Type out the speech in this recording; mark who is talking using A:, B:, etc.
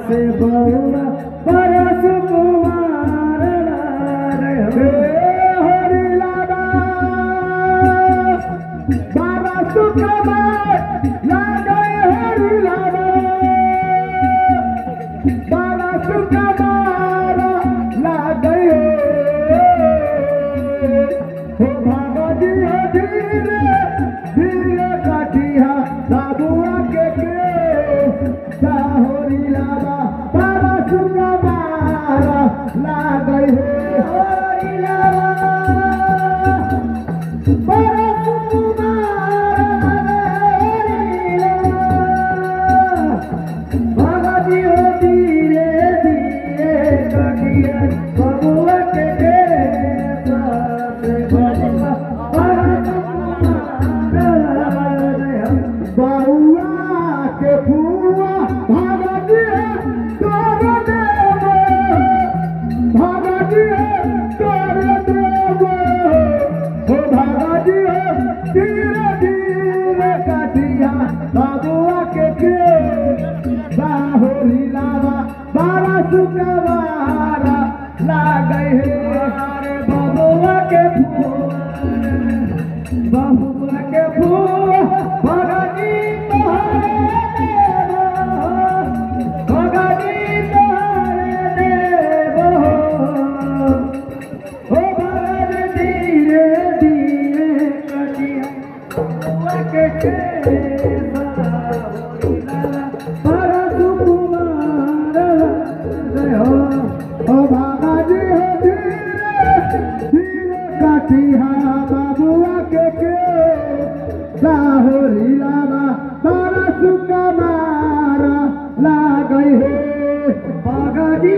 A: से बहुआ परस कुमार हरि लाला बाबा सुखमार लागे हरि लाला बाबा सुखमार लागे हो भगवती धीरे धीरे काटिया बाबुआ के साहोरी लाला बाबा सुखमार लागे हरि लाला बाबा सुखमार हरि लाला भगवती धीरे धीरे काटिया बाबुआ के बाउआ के फुआ भगवती कर देव भगवती कर देव हो भगवती धीरे धीरे काटिया बाबुआ के बाहोरी लावा बाबा सुखमार लागे रे बाबुआ के फुआ बाबुआ के फुआ भगवती बाबुआ के साहोरी लाला बाबा सुखमार लागे हे भगवती